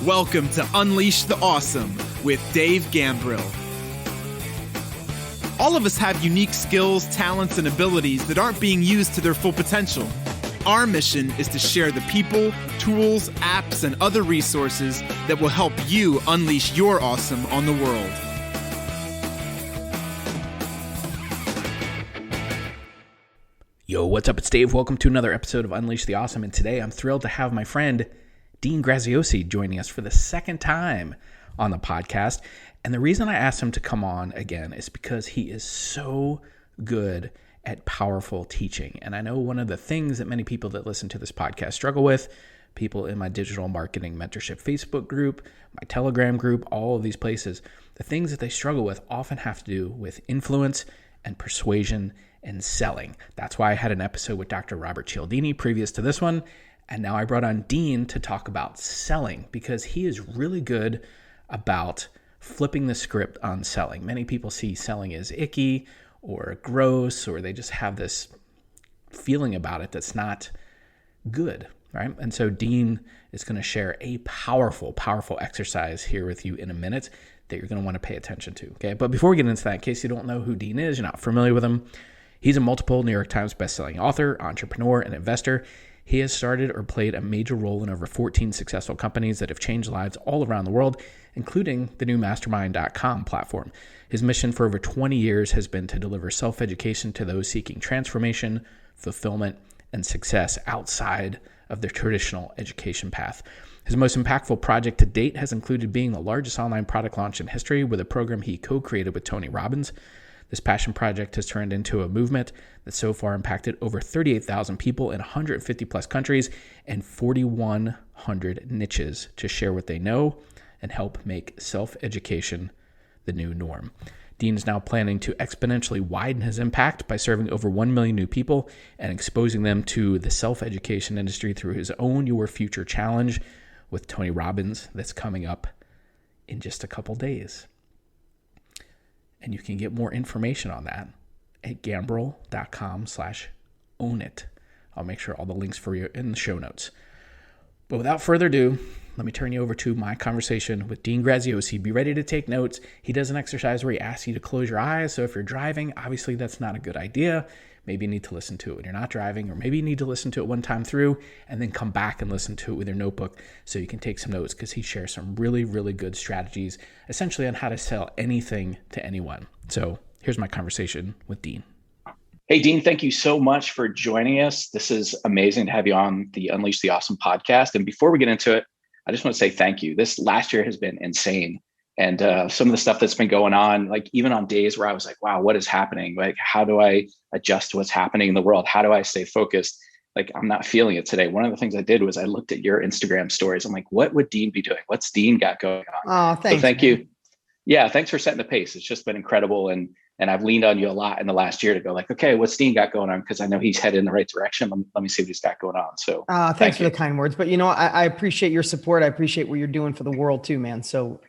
Welcome to Unleash the Awesome with Dave Gambrill. All of us have unique skills, talents, and abilities that aren't being used to their full potential. Our mission is to share the people, tools, apps, and other resources that will help you unleash your awesome on the world. Yo, what's up? It's Dave. Welcome to another episode of Unleash the Awesome. And today I'm thrilled to have my friend Dean Graziosi joining us for the second time on the podcast. And the reason I asked him to come on again is because he is so good at powerful teaching. And I know one of the things that many people that listen to this podcast struggle with, people in my digital marketing mentorship Facebook group, my Telegram group, all of these places, the things that they struggle with often have to do with influence and persuasion and selling. That's why I had an episode with Dr. Robert Cialdini previous to this one. And now I brought on Dean to talk about selling because he is really good about flipping the script on selling. Many people see selling as icky or gross, or they just have this feeling about it that's not good, right? And so Dean is going to share a powerful, powerful exercise here with you in a minute that you're going to want to pay attention to, okay? But before we get into that, in case you don't know who Dean is, you're not familiar with him, he's a multiple New York Times bestselling author, entrepreneur, and investor. He has started or played a major role in over 14 successful companies that have changed lives all around the world, including the new Mastermind.com platform. His mission for over 20 years has been to deliver self-education to those seeking transformation, fulfillment, and success outside of their traditional education path. His most impactful project to date has included being the largest online product launch in history with a program he co-created with Tony Robbins. This passion project has turned into a movement that so far impacted over 38,000 people in 150 plus countries and 4,100 niches to share what they know and help make self-education the new norm. Dean is now planning to exponentially widen his impact by serving over 1 million new people and exposing them to the self-education industry through his own Your Future Challenge with Tony Robbins that's coming up in just a couple days. And you can get more information on that at gambrill.com/ownit. I'll make sure all the links for you in the show notes. But without further ado, let me turn you over to my conversation with Dean Graziosi. Be ready to take notes. He does an exercise where he asks you to close your eyes. So if you're driving, obviously that's not a good idea. Maybe you need to listen to it when you're not driving, or maybe you need to listen to it one time through and then come back and listen to it with your notebook so you can take some notes, because he shares some really, really good strategies essentially on how to sell anything to anyone. So here's my conversation with Dean. Hey, Dean, thank you so much for joining us. This is amazing to have you on the Unleash the Awesome podcast. And before we get into it, I just want to say thank you. This last year has been insane. And some of the stuff that's been going on, like even on days where I was like, wow, what is happening? Like, how do I adjust to what's happening in the world? How do I stay focused? Like, I'm not feeling it today. One of the things I did was I looked at your Instagram stories. I'm like, what would Dean be doing? What's Dean got going on? Oh, thanks. So thank you. Yeah, thanks for setting the pace. It's just been incredible. And I've leaned on you a lot in the last year to go like, okay, what's Dean got going on? Because I know he's headed in the right direction. Let me see what he's got going on. So thanks for the kind words. But, I appreciate your support. I appreciate what you're doing for the world too, man. So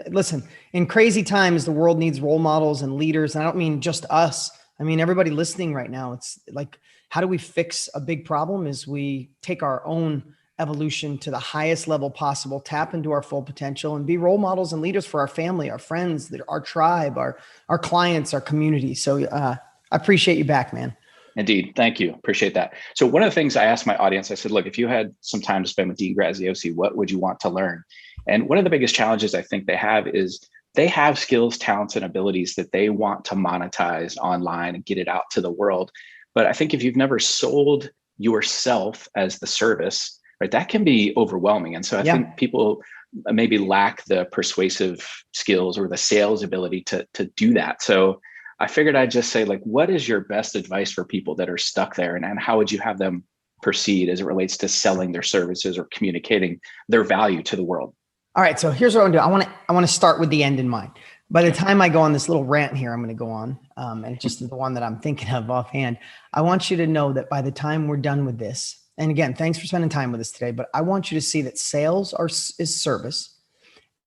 listen, in crazy times, the world needs role models and leaders. And I don't mean just us. I mean, everybody listening right now. It's like, how do we fix a big problem is we take our own evolution to the highest level possible, tap into our full potential, and be role models and leaders for our family, our friends, our tribe, our clients, our community. So I appreciate you back, man. Indeed. Thank you. Appreciate that. So one of the things I asked my audience, I said, look, if you had some time to spend with Dean Graziosi, what would you want to learn? And one of the biggest challenges I think they have is they have skills, talents, and abilities that they want to monetize online and get it out to the world. But I think if you've never sold yourself as the service, right, that can be overwhelming. And so I think people maybe lack the persuasive skills or the sales ability to do that. So I figured I'd just say, like, what is your best advice for people that are stuck there? And how would you have them proceed as it relates to selling their services or communicating their value to the world? All right. So here's what I'm going to do. I want to start with the end in mind. By the time I go on this little rant here, I'm going to go on, and just the one that I'm thinking of offhand, I want you to know that by the time we're done with this, and again, thanks for spending time with us today, but I want you to see that sales is service.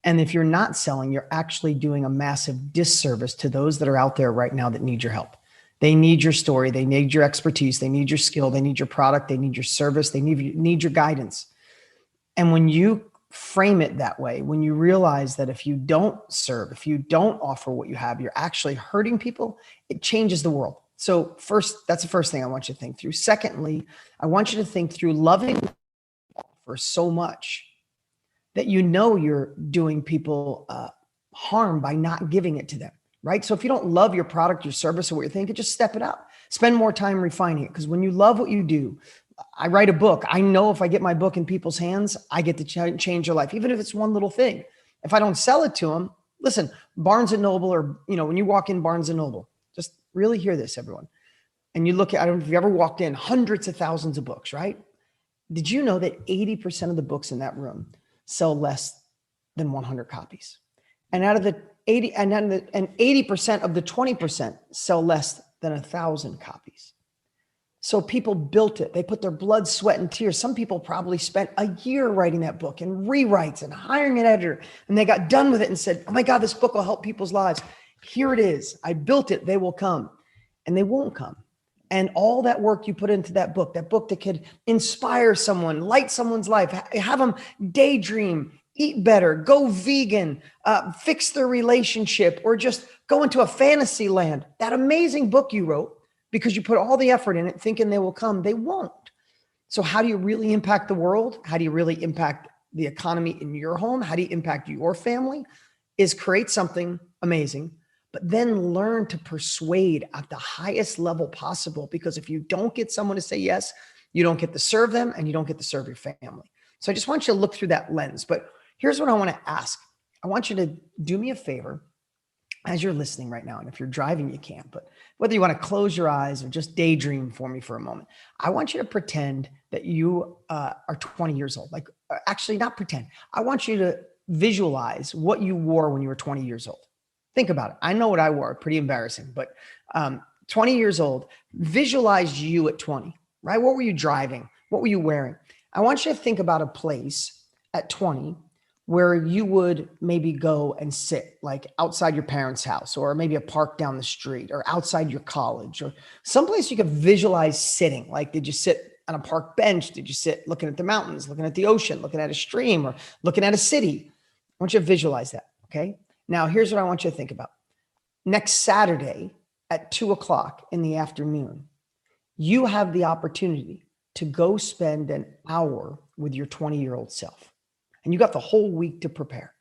And if you're not selling, you're actually doing a massive disservice to those that are out there right now that need your help. They need your story. They need your expertise. They need your skill. They need your product. They need your service. They need your guidance. And when you frame it that way, when you realize that if you don't serve, if you don't offer what you have, you're actually hurting people, it changes the world. So first, that's the first thing I want you to think through. Secondly, I want you to think through loving for so much that you know you're doing people harm by not giving it to them, right? So if you don't love your product, your service, or what you're thinking, just step it up. Spend more time refining it. Because when you love what you do, I write a book. I know if I get my book in people's hands, I get to change their life, even if it's one little thing. If I don't sell it to them, listen, Barnes and Noble, or, when you walk in Barnes and Noble, just really hear this, everyone. And you look at, I don't know if you ever walked in, hundreds of thousands of books, right? Did you know that 80% of the books in that room sell less than 100 copies? And out of the 80% of the 20% sell less than 1,000 copies. So people built it. They put their blood, sweat, and tears. Some people probably spent a year writing that book and rewrites and hiring an editor. And they got done with it and said, oh my God, this book will help people's lives. Here it is. I built it. They will come. And they won't come. And all that work you put into that book that could inspire someone, light someone's life, have them daydream, eat better, go vegan, fix their relationship, or just go into a fantasy land. That amazing book you wrote, because you put all the effort in it thinking they will come, they won't. So how do you really impact the world? How do you really impact the economy in your home? How do you impact your family? Is create something amazing, but then learn to persuade at the highest level possible. Because if you don't get someone to say yes, you don't get to serve them, and you don't get to serve your family. So I just want you to look through that lens. But here's what I want to ask. I want you to do me a favor as you're listening right now. And if you're driving, you can't, but whether you want to close your eyes or just daydream for me for a moment, I want you to pretend that you are 20 years old. Like, actually not pretend. I want you to visualize what you wore when you were 20 years old. Think about it. I know what I wore, pretty embarrassing, but 20 years old, visualize you at 20, right? What were you driving? What were you wearing? I want you to think about a place at 20 where you would maybe go and sit, like outside your parents' house, or maybe a park down the street, or outside your college, or someplace you could visualize sitting. Like, did you sit on a park bench? Did you sit looking at the mountains, looking at the ocean, looking at a stream, or looking at a city? I want you to visualize that. Okay. Now, here's what I want you to think about. Next Saturday at 2:00 in the afternoon, you have the opportunity to go spend an hour with your 20-year-old self. And you got the whole week to prepare,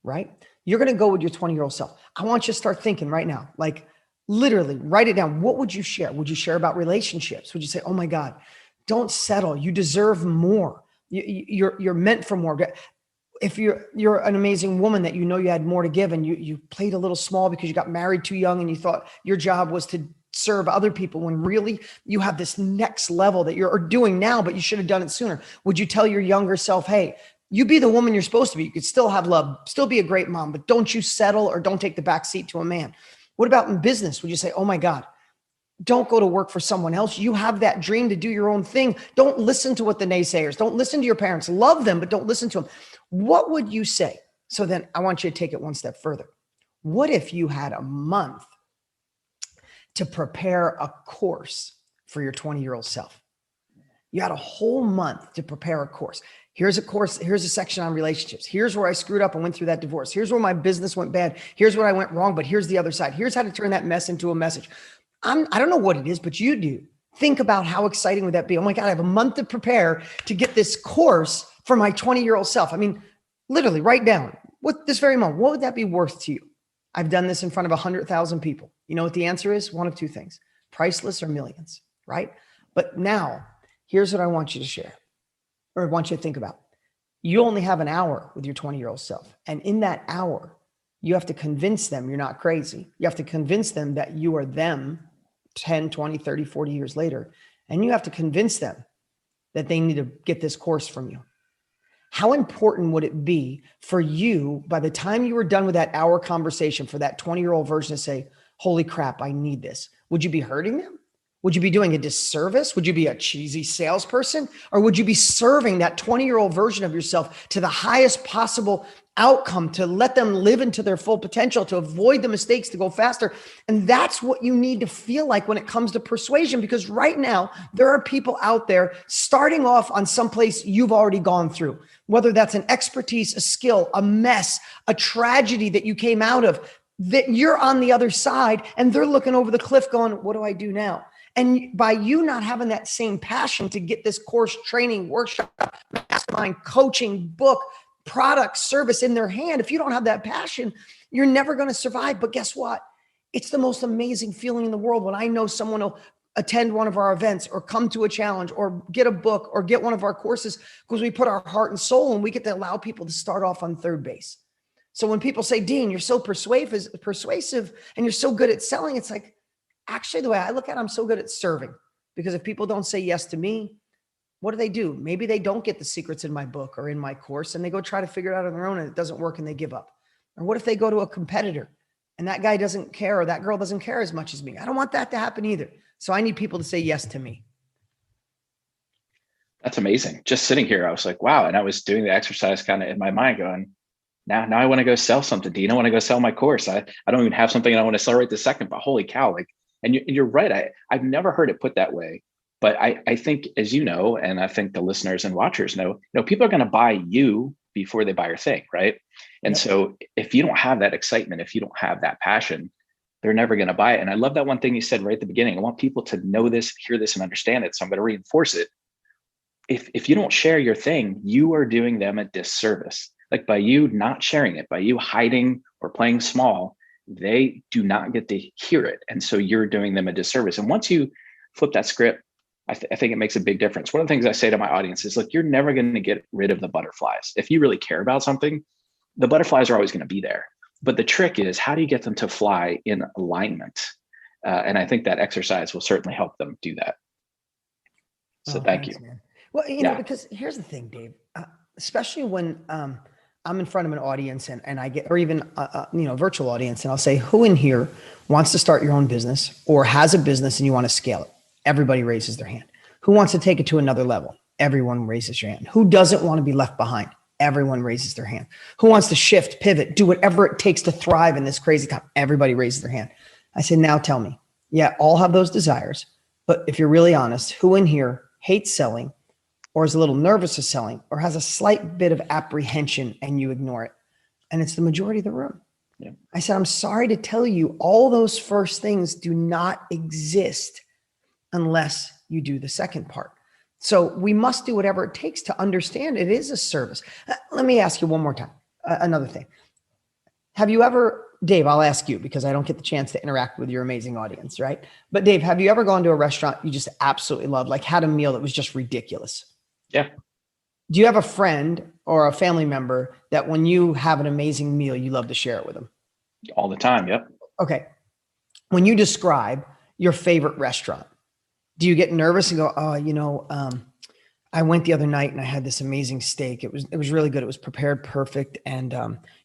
right? You're going to go with your 20-year-old self. I want you to start thinking right now, like literally write it down. What would you share? Would you share about relationships? Would you say, oh my God, don't settle. You deserve more. You're meant for more. If you're an amazing woman that you know you had more to give, and you played a little small because you got married too young and you thought your job was to serve other people, when really you have this next level that you're doing now, but you should have done it sooner. Would you tell your younger self, hey, you be the woman you're supposed to be. You could still have love, still be a great mom, but don't you settle, or don't take the back seat to a man. What about in business? Would you say, oh my God, don't go to work for someone else. You have that dream to do your own thing. Don't listen to what the naysayers, don't listen to your parents, love them, but don't listen to them. What would you say? So then I want you to take it one step further. What if you had a month to prepare a course for your 20-year-old self? You had a whole month to prepare a course. Here's a course. Here's a section on relationships. Here's where I screwed up and went through that divorce. Here's where my business went bad. Here's what I went wrong, but here's the other side. Here's how to turn that mess into a message. I don't know what it is, but you do. Think about how exciting would that be? Oh my God, I have a month to prepare to get this course for my 20-year-old self. I mean, literally write down what this very moment, what would that be worth to you? I've done this in front of 100,000 people. You know what the answer is? One of two things: priceless or millions, right? But now here's what I want you to share, or I want you to think about. You only have an hour with your 20-year-old self. And in that hour, you have to convince them you're not crazy. You have to convince them that you are them 10, 20, 30, 40 years later. And you have to convince them that they need to get this course from you. How important would it be for you, by the time you were done with that hour conversation, for that 20-year-old version to say, holy crap, I need this? Would you be hurting them? Would you be doing a disservice? Would you be a cheesy salesperson? Or would you be serving that 20-year-old version of yourself to the highest possible outcome, to let them live into their full potential, to avoid the mistakes, to go faster? And that's what you need to feel like when it comes to persuasion, because right now there are people out there starting off on someplace you've already gone through, whether that's an expertise, a skill, a mess, a tragedy that you came out of, that you're on the other side and they're looking over the cliff going, what do I do now? And by you not having that same passion to get this course, training, workshop, mastermind, coaching, book, product, service in their hand, if you don't have that passion, you're never going to survive. But guess what? It's the most amazing feeling in the world when I know someone will attend one of our events or come to a challenge or get a book or get one of our courses, because we put our heart and soul and we get to allow people to start off on third base. So when people say, Dean, you're so persuasive and you're so good at selling, it's like, actually, the way I look at it, I'm so good at serving, because if people don't say yes to me, what do? Maybe they don't get the secrets in my book or in my course and they go try to figure it out on their own and it doesn't work and they give up. Or what if they go to a competitor and that guy doesn't care or that girl doesn't care as much as me? I don't want that to happen either. So I need people to say yes to me. That's amazing. Just sitting here, I was like, wow. And I was doing the exercise kind of in my mind going, now I want to go sell something. Dean, I want to go sell my course. I don't even have something I want to sell right this second, but holy cow. And you're right. I've never heard it put that way. But I think, as you know, and I think the listeners and watchers know, people are going to buy you before they buy your thing, right? And so if you don't have that excitement, if you don't have that passion, they're never going to buy it. And I love that one thing you said right at the beginning. I want people to know this, hear this, and understand it. So I'm going to reinforce it. If you don't share your thing, you are doing them a disservice. Like by you not sharing it, by you hiding or playing small, they do not get to hear it. And so you're doing them a disservice. And once you flip that script, I think it makes a big difference. One of the things I say to my audience is, look, you're never going to get rid of the butterflies. If you really care about something, the butterflies are always going to be there. But the trick is, how do you get them to fly in alignment? And I think that exercise will certainly help them do that. So thank you. Man. Well, you know, because here's the thing, Dave, especially when I'm in front of an audience and I get, or even virtual audience, and I'll say, who in here wants to start your own business or has a business and you want to scale it? Everybody raises their hand. Who wants to take it to another level? Everyone raises your hand. Who doesn't want to be left behind? Everyone raises their hand. Who wants to shift, pivot, do whatever it takes to thrive in this crazy time? Everybody raises their hand. I said, now tell me, all have those desires, but if you're really honest, who in here hates selling or is a little nervous of selling or has a slight bit of apprehension and you ignore it? And it's the majority of the room. Yeah. I said, I'm sorry to tell you, all those first things do not exist unless you do the second part. So we must do whatever it takes to understand it is a service. Let me ask you one more time, another thing. Have you ever, Dave, I'll ask you because I don't get the chance to interact with your amazing audience, right? But Dave, have you ever gone to a restaurant you just absolutely loved, like had a meal that was just ridiculous? Yeah. Do you have a friend or a family member that when you have an amazing meal, you love to share it with them? All the time. Yep. Okay. When you describe your favorite restaurant, do you get nervous and go, I went the other night and I had this amazing steak. It was really good. It was prepared perfect. And,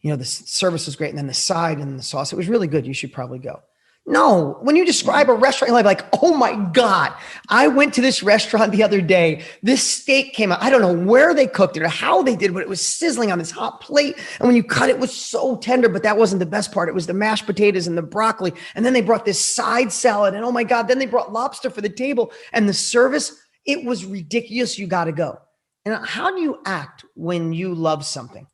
the service was great. And then the side and the sauce, it was really good. You should probably go. No, when you describe a restaurant, you're like, oh my God, I went to this restaurant the other day. This steak came out. I don't know where they cooked it or how they did, but it was sizzling on this hot plate. And when you cut it was so tender, but that wasn't the best part. It was the mashed potatoes and the broccoli. And then they brought this side salad and oh my God, then they brought lobster for the table and the service, it was ridiculous. You got to go. And how do you act when you love something,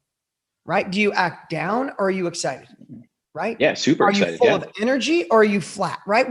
right? Do you act down or are you excited? Right? Yeah. Super excited. Are you full of energy or are you flat? Right?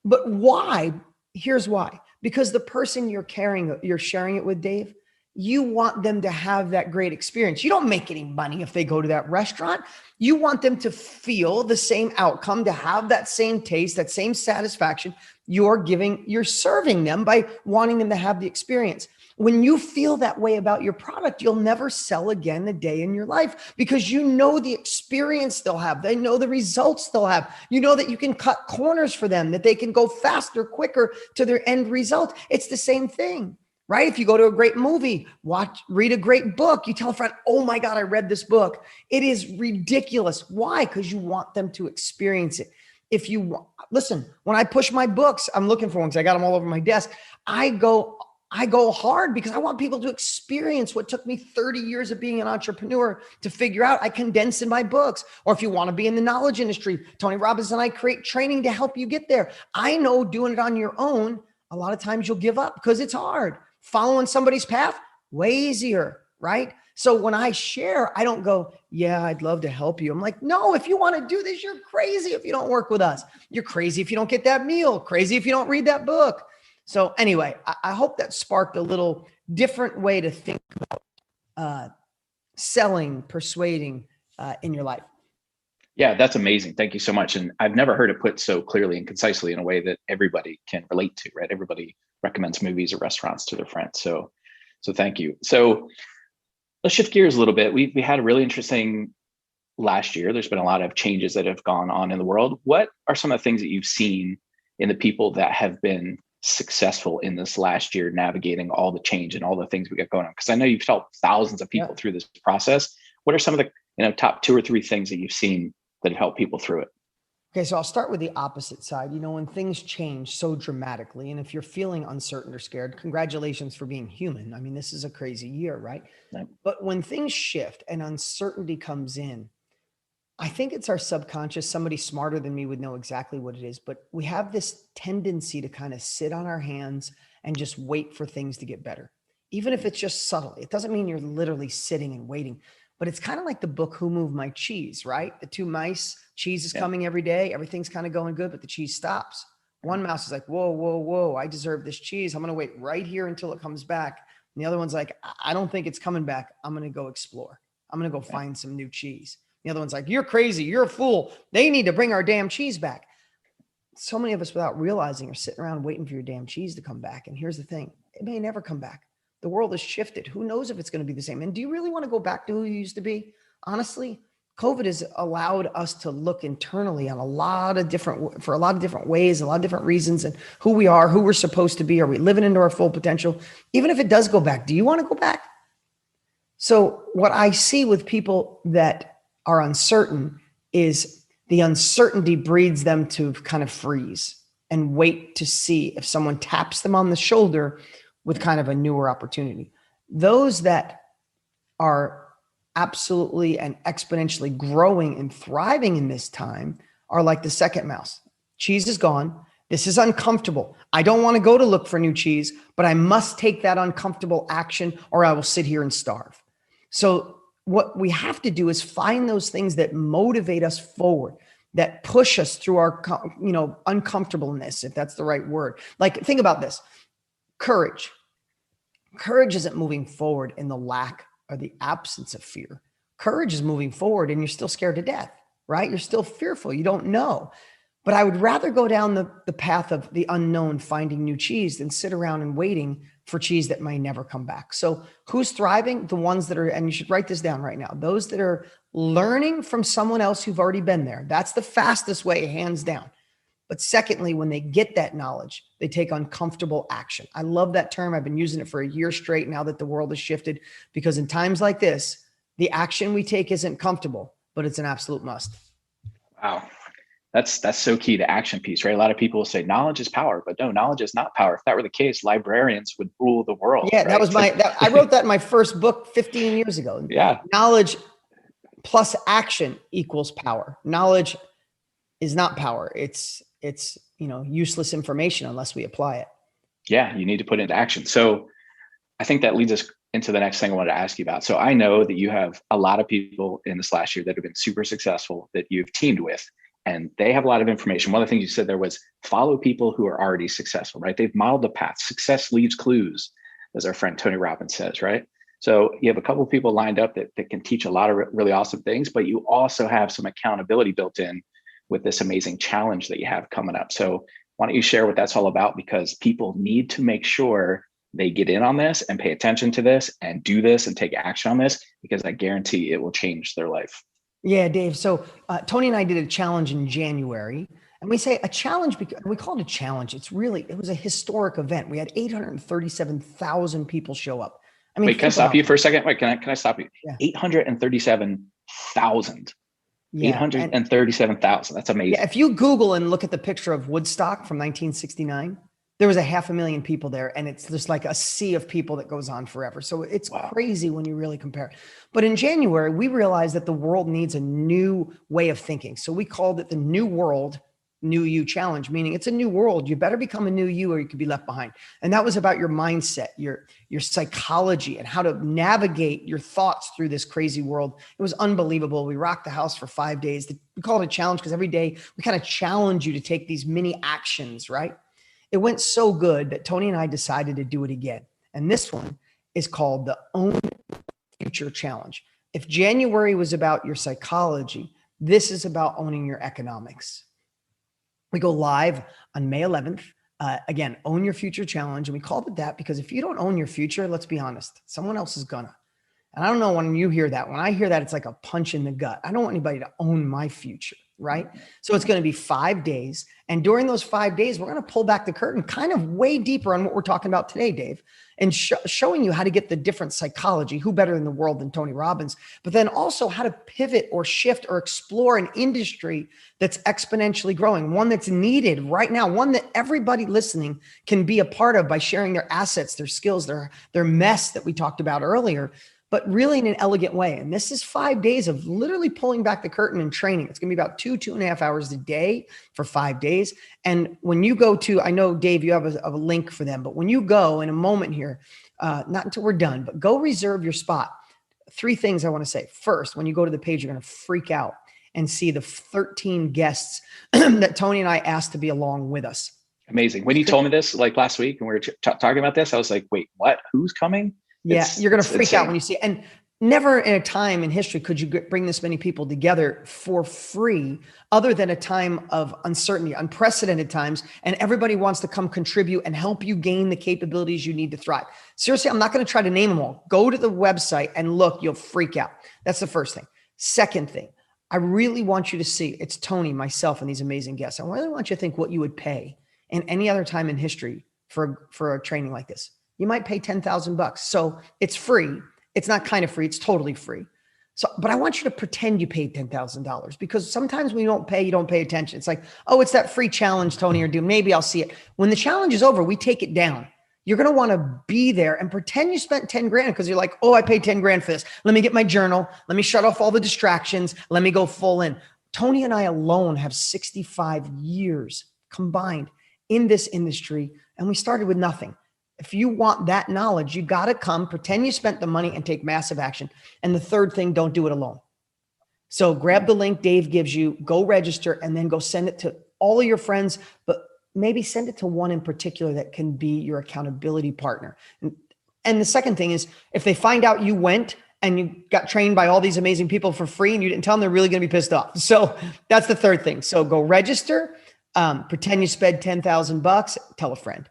But why? Here's why. Because the person you're sharing it with, Dave, you want them to have that great experience. You don't make any money if they go to that restaurant. You want them to feel the same outcome, to have that same taste, that same satisfaction you're serving them by wanting them to have the experience. When you feel that way about your product, you'll never sell again a day in your life because you know the experience they'll have. They know the results they'll have. You know that you can cut corners for them, that they can go faster, quicker to their end result. It's the same thing, right? If you go to a great movie, read a great book, you tell a friend, oh my God, I read this book. It is ridiculous. Why? Because you want them to experience it. If you listen, when I push my books, I'm looking for ones. I got them all over my desk. I go hard because I want people to experience what took me 30 years of being an entrepreneur to figure out. I condense in my books. Or if you want to be in the knowledge industry, Tony Robbins and I create training to help you get there. I know doing it on your own, a lot of times you'll give up because it's hard. Following somebody's path, way easier, right? So when I share, I don't go, yeah, I'd love to help you. I'm like, no, if you want to do this, you're crazy if you don't work with us. You're crazy if you don't get that meal, crazy if you don't read that book. So anyway, I hope that sparked a little different way to think about selling, persuading in your life. Yeah, that's amazing. Thank you so much. And I've never heard it put so clearly and concisely in a way that everybody can relate to, right? Everybody recommends movies or restaurants to their friends. So thank you. So let's shift gears a little bit. We had a really interesting last year. There's been a lot of changes that have gone on in the world. What are some of the things that you've seen in the people that have been successful in this last year, navigating all the change and all the things we got going on? Because I know you've helped thousands of people through this process. What are some of the top 2 or 3 things that you've seen that have helped people through it? Okay, so I'll start with the opposite side. When things change so dramatically, and if you're feeling uncertain or scared, congratulations for being human. I mean, this is a crazy year, right? Right. But when things shift and uncertainty comes in, I think it's our subconscious. Somebody smarter than me would know exactly what it is, but we have this tendency to kind of sit on our hands and just wait for things to get better. Even if it's just subtle, it doesn't mean you're literally sitting and waiting, but it's kind of like the book, Who Moved My Cheese, right? The 2 mice, cheese is coming every day. Everything's kind of going good, but the cheese stops. One mouse is like, whoa, whoa, whoa, I deserve this cheese. I'm going to wait right here until it comes back. And the other one's like, I don't think it's coming back. I'm going to go explore. I'm going to go find some new cheese. The other one's like, you're crazy. You're a fool. They need to bring our damn cheese back. So many of us, without realizing, are sitting around waiting for your damn cheese to come back. And here's the thing. It may never come back. The world has shifted. Who knows if it's going to be the same? And do you really want to go back to who you used to be? Honestly, COVID has allowed us to look internally on for a lot of different ways, a lot of different reasons, and who we are, who we're supposed to be. Are we living into our full potential? Even if it does go back, do you want to go back? So what I see with people that are uncertain is the uncertainty breeds them to kind of freeze and wait to see if someone taps them on the shoulder with kind of a newer opportunity. Those that are absolutely and exponentially growing and thriving in this time are like the second mouse. Cheese is gone. This is uncomfortable. I don't want to go to look for new cheese, but I must take that uncomfortable action or I will sit here and starve. So what we have to do is find those things that motivate us forward, that push us through our, uncomfortableness, if that's the right word. Like, think about this. Courage. Courage isn't moving forward in the lack or the absence of fear. Courage is moving forward and you're still scared to death, right? You're still fearful. You don't know. But I would rather go down the path of the unknown, finding new cheese, than sit around and waiting for cheese that may never come back. So who's thriving? The ones that are, and you should write this down right now, those that are learning from someone else who've already been there. That's the fastest way, hands down. But secondly, when they get that knowledge, they take uncomfortable action. I love that term. I've been using it for a year straight now that the world has shifted, because in times like this, the action we take isn't comfortable, but it's an absolute must. Wow. That's so key, the action piece, right? A lot of people say knowledge is power, but no, knowledge is not power. If that were the case, librarians would rule the world. Yeah, right? that was I wrote that in my first book 15 years ago. Yeah. Knowledge plus action equals power. Knowledge is not power. It's useless information unless we apply it. Yeah, you need to put it into action. So I think that leads us into the next thing I wanted to ask you about. So I know that you have a lot of people in this last year that have been super successful that you've teamed with, and they have a lot of information. One of the things you said there was follow people who are already successful, right? They've modeled the path. Success leaves clues, as our friend Tony Robbins says, right? So you have a couple of people lined up that can teach a lot of really awesome things, but you also have some accountability built in with this amazing challenge that you have coming up. So why don't you share what that's all about? Because people need to make sure they get in on this and pay attention to this and do this and take action on this, because I guarantee it will change their life. Yeah, Dave. So Tony and I did a challenge in January, and we say a challenge because we call it a challenge. It was a historic event. We had 837,000 people show up. I mean, wait, can I stop you for a second? Wait, can I stop you? Yeah. 837,000. Yeah. 837,000. That's amazing. Yeah, if you Google and look at the picture of Woodstock from 1969, there was 500,000 people there, and it's just like a sea of people that goes on forever. So it's crazy when you really compare. But in January, we realized that the world needs a new way of thinking. So we called it the New World, New You Challenge, meaning it's a new world. You better become a new you or you could be left behind. And that was about your mindset, your psychology, and how to navigate your thoughts through this crazy world. It was unbelievable. We rocked the house for 5 days. We call it a challenge because every day we kind of challenge you to take these mini actions, right? It went so good that Tony and I decided to do it again. And this one is called the Own Future Challenge. If January was about your psychology, this is about owning your economics. We go live on May 11th. Again, Own Your Future Challenge. And we called it that because if you don't own your future, let's be honest, someone else is gonna. And I don't know when you hear that. When I hear that, it's like a punch in the gut. I don't want anybody to own my future, right? So it's going to be 5 days. And during those 5 days, we're going to pull back the curtain kind of way deeper on what we're talking about today, Dave, and showing you how to get the different psychology, who better in the world than Tony Robbins, but then also how to pivot or shift or explore an industry that's exponentially growing, one that's needed right now, one that everybody listening can be a part of by sharing their assets, their skills, their mess that we talked about earlier, but really in an elegant way. And this is 5 days of literally pulling back the curtain and training. It's going to be about 2.5 hours a day for 5 days. And when you go to, I know, Dave, you have a link for them, but when you go in a moment here, not until we're done, but go reserve your spot. 3 things I want to say. First, when you go to the page, you're going to freak out and see the 13 guests that Tony and I asked to be along with us. Amazing. When you told me this like last week and we were talking about this, I was like, wait, what? Who's coming? Yeah, you're going to freak out when you see it. And never in a time in history could you bring this many people together for free, other than a time of uncertainty, unprecedented times. And everybody wants to come contribute and help you gain the capabilities you need to thrive. Seriously, I'm not going to try to name them all. Go to the website and look, you'll freak out. That's the first thing. Second thing, I really want you to see, it's Tony, myself, and these amazing guests. I really want you to think what you would pay in any other time in history for a training like this. You might pay $10,000. So it's free. It's not kind of free. It's totally free. So, but I want you to pretend you paid $10,000, because sometimes when you don't pay, you don't pay attention. It's like, oh, it's that free challenge, Tony, or do maybe I'll see it. When the challenge is over, we take it down. You're going to want to be there and pretend you spent 10 grand because you're like, oh, I paid 10 grand for this. Let me get my journal. Let me shut off all the distractions. Let me go full in. Tony and I alone have 65 years combined in this industry, and we started with nothing. If you want that knowledge, you got to come, pretend you spent the money, and take massive action. And the third thing, don't do it alone. So grab the link Dave gives you, go register, and then go send it to all of your friends, but maybe send it to one in particular that can be your accountability partner. And the second thing is, if they find out you went and you got trained by all these amazing people for free and you didn't tell them, they're really going to be pissed off. So that's the third thing. So go register, pretend you spent $10,000, tell a friend.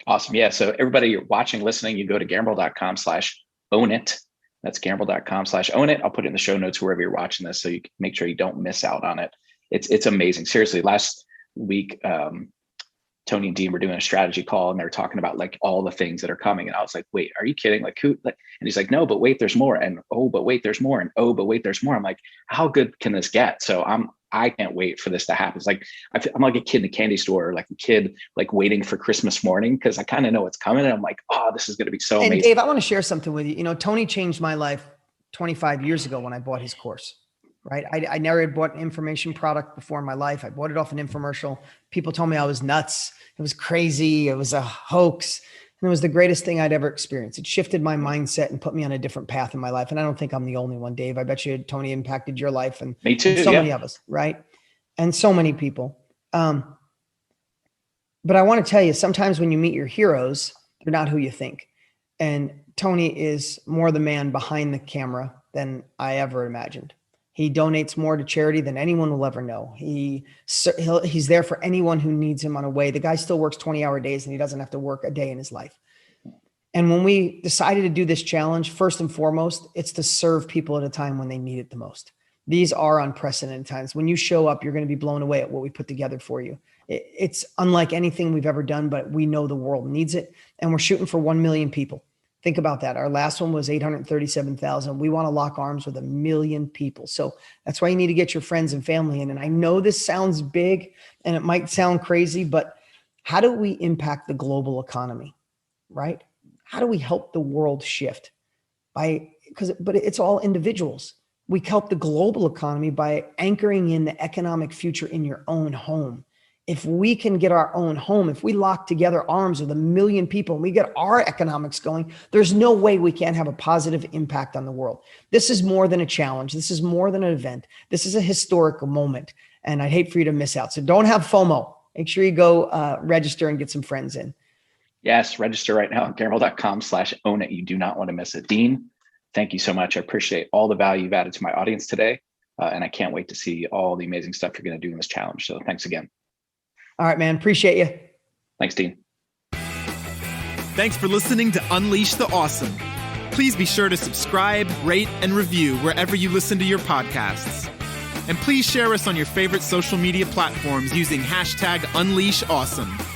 Awesome. Yeah. So everybody you're watching, listening, you go to gambrill.com/own it. That's gambrill.com/own it. I'll put it in the show notes wherever you're watching this, so you can make sure you don't miss out on it. It's amazing. Seriously, last week, Tony and Dean were doing a strategy call and they were talking about like all the things that are coming. And I was like, wait, are you kidding? Like who? And he's like, no, but wait, there's more. And oh, but wait, there's more. And oh, but wait, there's more. I'm like, how good can this get? So I can't wait for this to happen. It's like, I'm like a kid in a candy store, like a kid, like waiting for Christmas morning, because I kind of know what's coming. And I'm like, oh, this is going to be so amazing. And Dave, I want to share something with you. You know, Tony changed my life 25 years ago when I bought his course, right? I never had bought an information product before in my life. I bought it off an infomercial. People told me I was nuts. It was crazy. It was a hoax. And it was the greatest thing I'd ever experienced. It shifted my mindset and put me on a different path in my life. And I don't think I'm the only one, Dave. I bet you Tony impacted your life, and me too, so many of us, right? And so many people. But I want to tell you, sometimes when you meet your heroes, they're not who you think. And Tony is more the man behind the camera than I ever imagined. He donates more to charity than anyone will ever know. He's there for anyone who needs him on a way. The guy still works 20-hour days and he doesn't have to work a day in his life. And when we decided to do this challenge, first and foremost, it's to serve people at a time when they need it the most. These are unprecedented times. When you show up, you're going to be blown away at what we put together for you. It's unlike anything we've ever done, but we know the world needs it. And we're shooting for 1 million people. Think about that. Our last one was 837,000. We want to lock arms with 1 million people. So that's why you need to get your friends and family in. And I know this sounds big and it might sound crazy, but how do we impact the global economy, right? How do we help the world shift? But it's all individuals. We help the global economy by anchoring in the economic future in your own home. If we can get our own home, if we lock together arms with 1 million people and we get our economics going, there's no way we can't have a positive impact on the world. This is more than a challenge. This is more than an event. This is a historical moment. And I'd hate for you to miss out. So don't have FOMO. Make sure you go register and get some friends in. Yes, register right now at gambrill.com/own it. You do not want to miss it. Dean, thank you so much. I appreciate all the value you've added to my audience today. And I can't wait to see all the amazing stuff you're going to do in this challenge. So thanks again. All right, man. Appreciate you. Thanks, Dean. Thanks for listening to Unleash the Awesome. Please be sure to subscribe, rate, and review wherever you listen to your podcasts. And please share us on your favorite social media platforms using #UnleashAwesome.